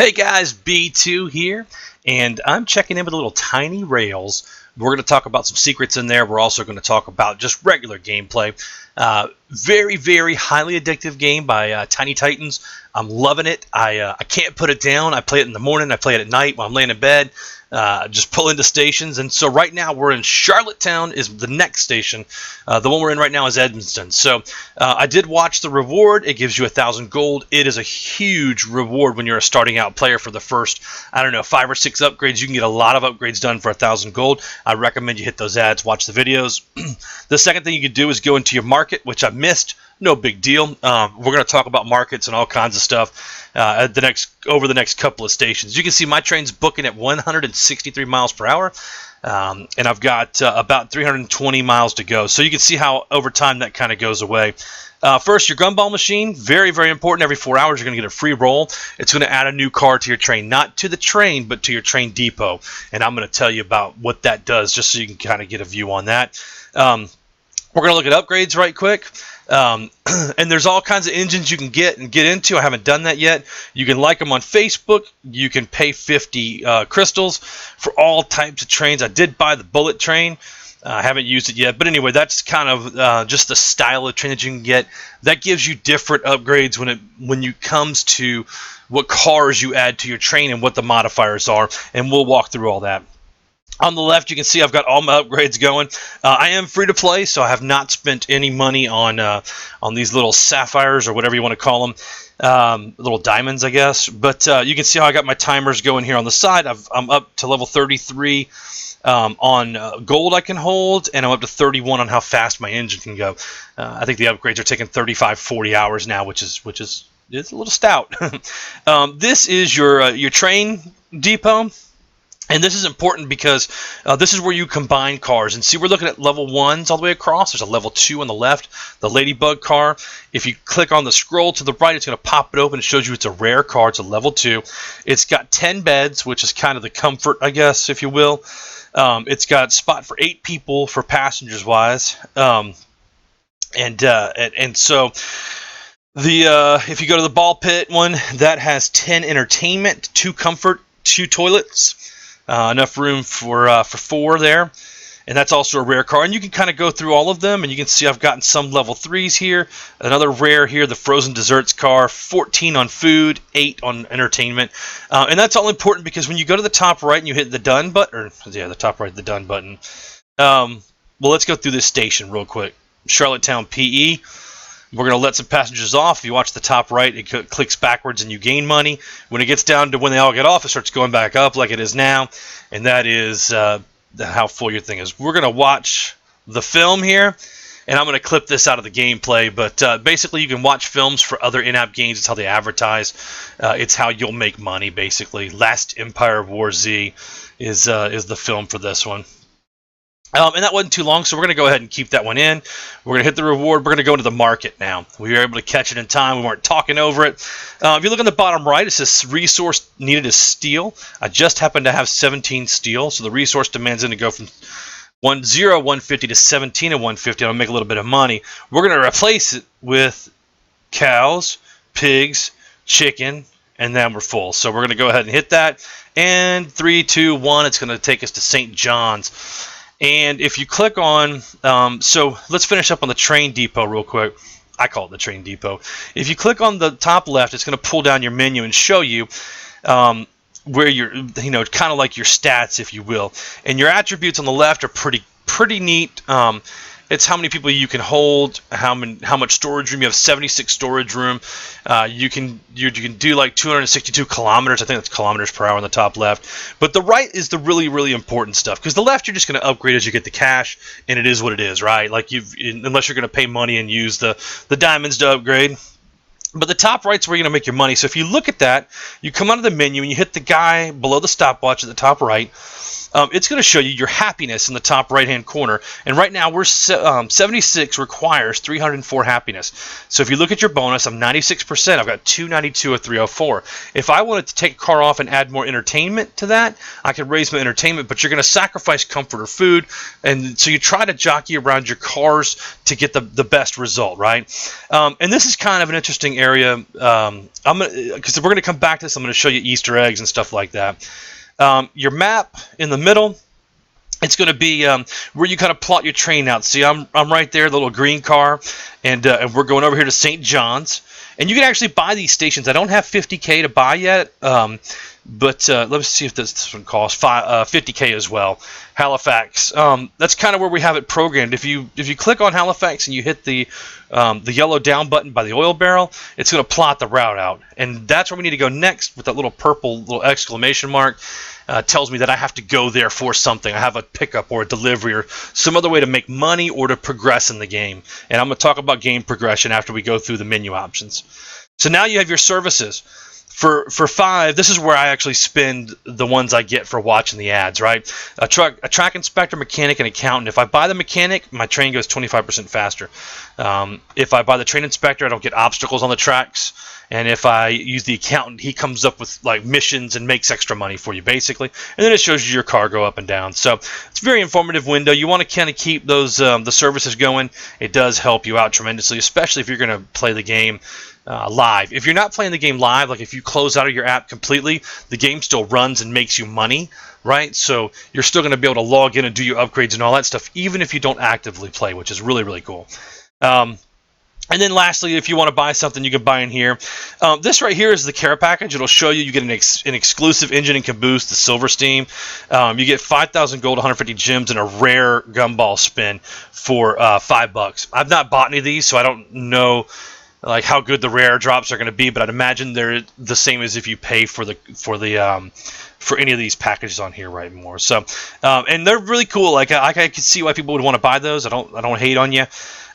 Hey guys, B2 here, and I'm checking in with a little Tiny Rails. We're going to talk about some secrets in there. We're also going to talk about just regular gameplay. Very, very highly addictive game by Tiny Titans. I'm loving it. I can't put it down. I play it in the morning. I play it at night while I'm laying in bed. Just pull into stations. And so right now we're in Charlottetown is the next station. The one we're in right now is Edmonston. So I did watch the reward. It gives you 1,000 gold. It is a huge reward when you're a starting out player for the first, 5 or 6 upgrades. You can get a lot of upgrades done for 1,000 gold. I recommend you hit those ads, watch the videos. The second thing you can do is go into your market, which I missed. No big deal. We're going to talk about markets and all kinds of stuff over the next couple of stations. You can see my train's booking at 163 miles per hour, and I've got about 320 miles to go. So you can see how over time that kind of goes away. First, your Gumball machine, very, very important. Every 4 hours, you're going to get a free roll. It's going to add a new car to your train, not to the train, but to your train depot. And I'm going to tell you about what that does, just so you can kind of get a view on that. We're going to look at upgrades right quick. And there's all kinds of engines you can get into. I haven't done that yet. You can like them on Facebook. You can pay 50 crystals for all types of trains. I did buy the bullet train. I haven't used it yet, but anyway, that's kind of just the style of train that you can get. That gives you different upgrades when it comes to what cars you add to your train and what the modifiers are, and we'll walk through all that. On the left, you can see I've got all my upgrades going. I am free to play, so I have not spent any money on these little sapphires or whatever you want to call them, little diamonds, I guess. But you can see how I got my timers going here on the side. I'm up to level 33 on gold I can hold, and I'm up to 31 on how fast my engine can go. I think the upgrades are taking 35, 40 hours now, which is it's a little stout. This is your train depot. And this is important because this is where you combine cars. And see, we're looking at level 1s all the way across. There's a level 2 on the left, the Ladybug car. If you click on the scroll to the right, it's going to pop it open. It shows you it's a rare car. It's a level 2. It's got 10 beds, which is kind of the comfort, I guess, if you will. It's got spot for 8 people for passengers-wise. And so if you go to the ball pit one, that has 10 entertainment, 2 comfort, 2 toilets. Enough room for 4 there, and that's also a rare car. And you can kind of go through all of them, and you can see I've gotten some level 3s here. Another rare here, the frozen desserts car, 14 on food, 8 on entertainment. And that's all important because when you go to the top right and you hit the done button, the top right, the done button. Well, let's go through this station real quick. Charlottetown, PE. We're going to let some passengers off. If you watch the top right, it clicks backwards and you gain money. When it gets down to when they all get off, it starts going back up like it is now. And that is how full your thing is. We're going to watch the film here, and I'm going to clip this out of the gameplay. But basically, you can watch films for other in-app games. It's how they advertise. It's how you'll make money, basically. Last Empire War Z is the film for this one. And that wasn't too long, so we're going to go ahead and keep that one in. We're going to hit the reward. We're going to go into the market now. We were able to catch it in time. We weren't talking over it. If you look on the bottom right, it says resource needed is steel. I just happen to have 17 steel, so the resource demand's going to go from 150 to 17 and 150. I'll make a little bit of money. We're going to replace it with cows, pigs, chicken, and then we're full. So we're going to go ahead and hit that. And 3, 2, 1, it's going to take us to St. John's. And if you click on, so let's finish up on the train depot real quick. I call it the train depot. If you click on the top left, it's going to pull down your menu and show you where you're, kind of like your stats, if you will. And your attributes on the left are pretty neat. It's how many people you can hold, how much storage room. You have 76 storage room. You can do like 262 kilometers. I think that's kilometers per hour on the top left. But the right is the really, really important stuff, because the left you're just going to upgrade as you get the cash, and it is what it is, right? Like unless you're going to pay money and use the diamonds to upgrade. But the top right's where you're going to make your money. So if you look at that, you come out of the menu and you hit the guy below the stopwatch at the top right, it's going to show you your happiness in the top right-hand corner. And right now, we're 76 requires 304 happiness. So if you look at your bonus, I'm 96%. I've got 292 of 304. If I wanted to take a car off and add more entertainment to that, I could raise my entertainment, but you're going to sacrifice comfort or food. And so you try to jockey around your cars to get the best result, right? And this is kind of an interesting area. Because we're going to come back to this, I'm going to show you Easter eggs and stuff like that. Your map in the middle, it's going to be where you kind of plot your train out. See, I'm right there, the little green car, and we're going over here to St. John's. And you can actually buy these stations. I don't have 50K to buy yet, but let's see if this one costs 50K as well. Halifax. That's kind of where we have it programmed. If you click on Halifax and you hit the yellow down button by the oil barrel, it's going to plot the route out, and that's where we need to go next with that little purple little exclamation mark. Tells me that I have to go there for something. I have a pickup or a delivery or some other way to make money or to progress in the game. And I'm going to talk about game progression after we go through the menu options. So now you have your services. For 5, this is where I actually spend the ones I get for watching the ads, right? A track inspector, mechanic, and accountant. If I buy the mechanic, my train goes 25% faster. If I buy the train inspector, I don't get obstacles on the tracks. And if I use the accountant, he comes up with like missions and makes extra money for you, basically. And then it shows you your car go up and down. So it's a very informative window. You want to kind of keep those the services going. It does help you out tremendously, especially if you're going to play the game live. If you're not playing the game live, like if you close out of your app completely, the game still runs and makes you money, right? So you're still going to be able to log in and do your upgrades and all that stuff, even if you don't actively play, which is really, really cool. And then lastly, if you want to buy something, you can buy in here. This right here is the care package. It'll show you get an exclusive engine and caboose, the Silversteam. You get 5,000 gold, 150 gems, and a rare Gumball spin for $5. I've not bought any of these, so I don't know like how good the rare drops are going to be, but I'd imagine they're the same as if you pay for any of these packages on here, right? More so, and they're really cool. Like I can see why people would want to buy those. I don't hate on you.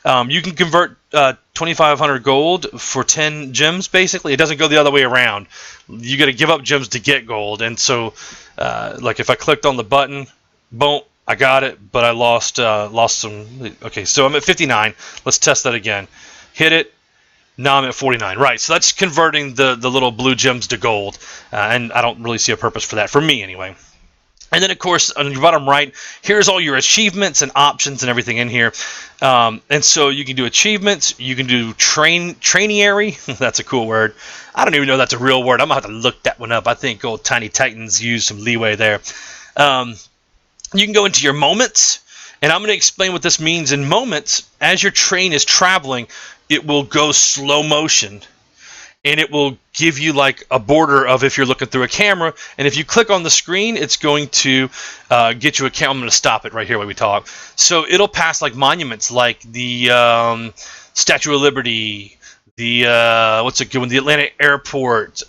You can convert 2,500 gold for 10 gems. Basically, it doesn't go the other way around. You got to give up gems to get gold, and so like if I clicked on the button, boom, I got it, but I lost some. Okay, so I'm at 59. Let's test that again. Hit it. Now I'm at 49. Right, so that's converting the little blue gems to gold, and I don't really see a purpose for that, for me anyway. And then, of course, on your bottom right, here's all your achievements and options and everything in here. And so you can do achievements. You can do Trainiary. That's a cool word. I don't even know that's a real word. I'm going to have to look that one up. I think old Tiny Titans use some leeway there. You can go into your moments. And I'm going to explain what this means. In moments, as your train is traveling, it will go slow motion. And it will give you like a border of if you're looking through a camera. And if you click on the screen, it's going to get you a camera. I'm going to stop it right here while we talk. So it'll pass like monuments like the Statue of Liberty, the what's it good one? The Atlanta Airport.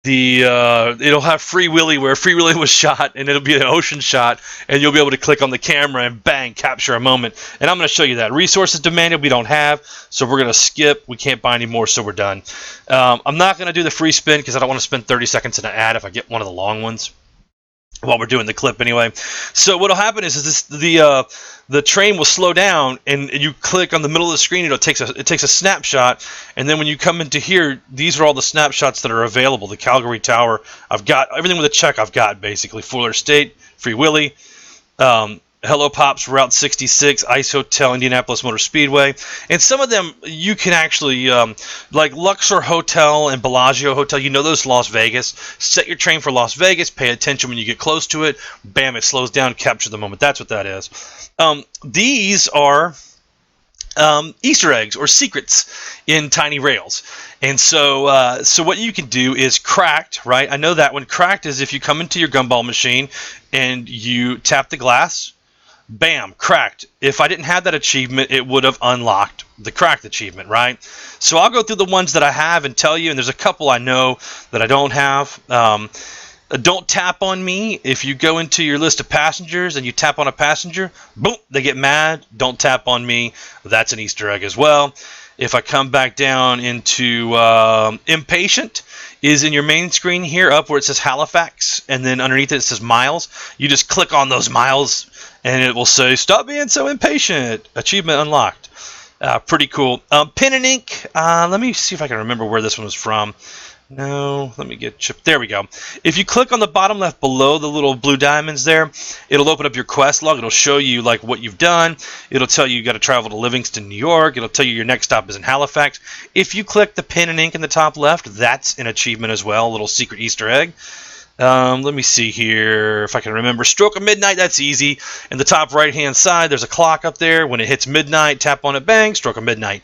It'll have Free Willy where Free Willy was shot, and it'll be an ocean shot, and you'll be able to click on the camera and bang, capture a moment. And I'm going to show you that. Resources demanded we don't have, so we're going to skip. We can't buy any more, so we're done. I'm not going to do the free spin because I don't want to spend 30 seconds in an ad if I get one of the long ones while we're doing the clip anyway. So what'll happen is the train will slow down, and you click on the middle of the screen. It takes a snapshot, and then when you come into here, these are all the snapshots that are available. The Calgary Tower, I've got everything with a check. I've got basically Fuller State, Free Willy, Hello Pops, Route 66, Ice Hotel, Indianapolis Motor Speedway, and some of them you can actually, like Luxor Hotel and Bellagio Hotel, you know those Las Vegas. Set your train for Las Vegas, pay attention when you get close to it, bam, it slows down, capture the moment. That's what that is. These are Easter eggs or secrets in Tiny Rails. And so so what you can do is cracked, right? I know that one. Cracked is if you come into your Gumball machine and you tap the glass, bam, cracked. If I didn't have that achievement, it would have unlocked the cracked achievement, right? So I'll go through the ones that I have and tell you, and there's a couple I know that I don't have. Don't tap on me. If you go into your list of passengers and you tap on a passenger, boom, they get mad. Don't tap on me. That's an Easter egg as well. If I come back down into Impatient, is in your main screen here up where it says Halifax. and then underneath it says miles. You just click on those miles, and it will say, "Stop being so impatient. Achievement unlocked." Pretty cool. Pen and ink. Let me see if I can remember where this one was from. No, let me get chip. There we go. If you click on the bottom left below the little blue diamonds there, it'll open up your quest log. It'll show you like what you've done. It'll tell you got to travel to Livingston, New York. It'll tell you your next stop is in Halifax. If you click the pen and ink in the top left, that's an achievement as well, a little secret Easter egg. Let me see here if I can remember. Stroke of midnight, that's easy. In the top right-hand side, there's a clock up there. When it hits midnight, tap on it, bang, stroke of midnight.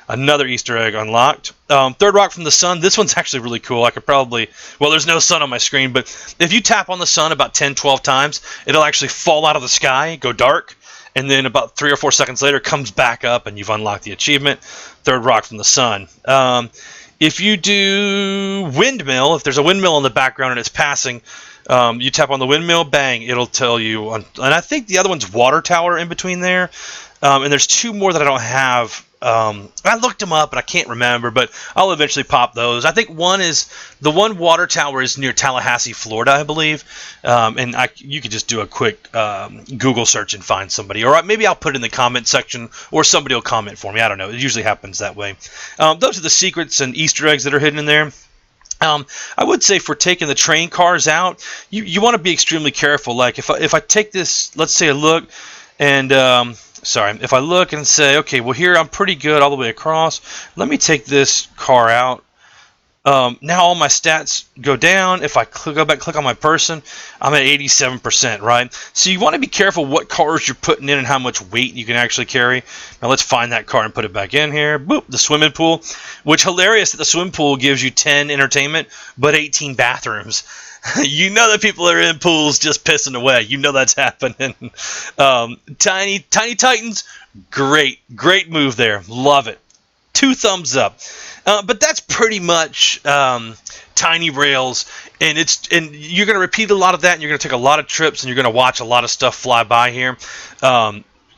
Another Easter egg unlocked. Third rock from the sun. This one's actually really cool. I could probably... Well, there's no sun on my screen, but if you tap on the sun about 10, 12 times, it'll actually fall out of the sky, go dark, and then about 3 or 4 seconds later, it comes back up, and you've unlocked the achievement. Third rock from the sun. If you do windmill, if there's a windmill in the background and it's passing, you tap on the windmill, bang, it'll tell you. And I think the other one's water tower in between there. And there's 2 more that I don't have. I looked them up, and I can't remember, but I'll eventually pop those. I think the one water tower is near Tallahassee, Florida, I believe. And you could just do a quick Google search and find somebody. Or maybe I'll put it in the comment section, or somebody will comment for me. I don't know. It usually happens that way. Those are the secrets and Easter eggs that are hidden in there. I would say for taking the train cars out, you want to be extremely careful. Like if I take this, let's say a look, and... if I look and say, okay, well here I'm pretty good all the way across. Let me take this car out. Now all my stats go down. If I go back and click on my person, I'm at 87%, right? So you want to be careful what cars you're putting in and how much weight you can actually carry. Now let's find that car and put it back in here. Boop, the swimming pool. Which hilarious that the swimming pool gives you 10 entertainment, but 18 bathrooms. You know that people are in pools just pissing away. You know that's happening. Tiny Titans, great move there. Love it. 2 thumbs up. But that's pretty much Tiny Rails, and you're going to repeat a lot of that, and you're going to take a lot of trips, and you're going to watch a lot of stuff fly by here.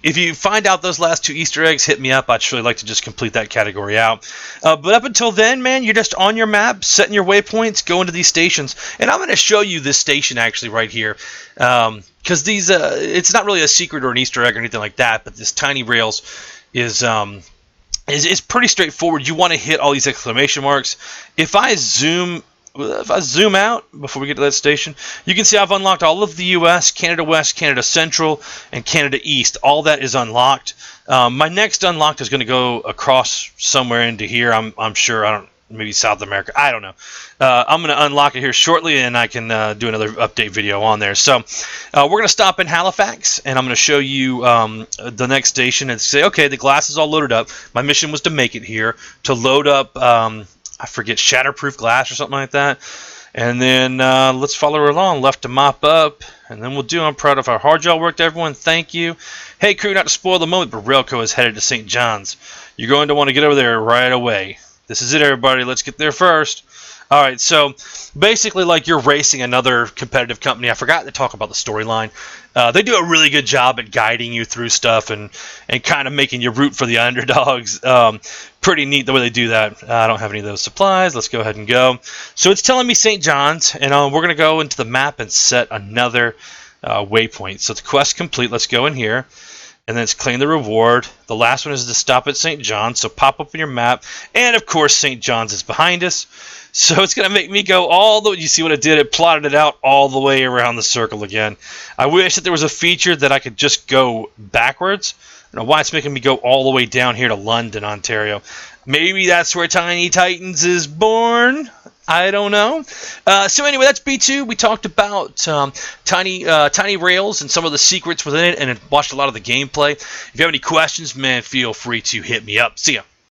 If you find out those last 2 Easter eggs, hit me up. I'd really like to just complete that category out. But up until then, man, you're just on your map, setting your waypoints, going to these stations. And I'm going to show you this station actually right here. Because these, it's not really a secret or an Easter egg or anything like that, but this Tiny Rails is pretty straightforward. You want to hit all these exclamation marks. If I zoom out before we get to that station, you can see I've unlocked all of the U.S., Canada West, Canada Central, and Canada East. All that is unlocked. My next unlocked is going to go across somewhere into here. I'm sure. Maybe South America. I don't know. I'm going to unlock it here shortly, and I can do another update video on there. So we're going to stop in Halifax, and I'm going to show you the next station and say, okay, the glass is all loaded up. My mission was to make it here, to load up, I forget, shatterproof glass or something like that. And then let's follow her along, left to mop up, and then we'll do. I'm proud of how hard y'all worked, everyone. Thank you. Hey, crew, not to spoil the moment, but Railco is headed to St. John's. You're going to want to get over there right away. This is it, everybody. Let's get there first. All right, so basically, like you're racing another competitive company. I forgot to talk about the storyline. They do a really good job at guiding you through stuff and kind of making you root for the underdogs. Pretty neat the way they do that. I don't have any of those supplies. Let's go ahead and go. So it's telling me St. John's, and we're going to go into the map and set another waypoint. So the quest complete. Let's go in here. And then it's claim the reward. The last one is to stop at St. John's. So pop up in your map. And, of course, St. John's is behind us. So it's going to make me go all the way. You see what it did? It plotted it out all the way around the circle again. I wish that there was a feature that I could just go backwards. I don't know why it's making me go all the way down here to London, Ontario. Maybe that's where Tiny Titans is born. I don't know. So anyway, that's B2. We talked about Tiny Rails and some of the secrets within it, and watched a lot of the gameplay. If you have any questions, man, feel free to hit me up. See ya.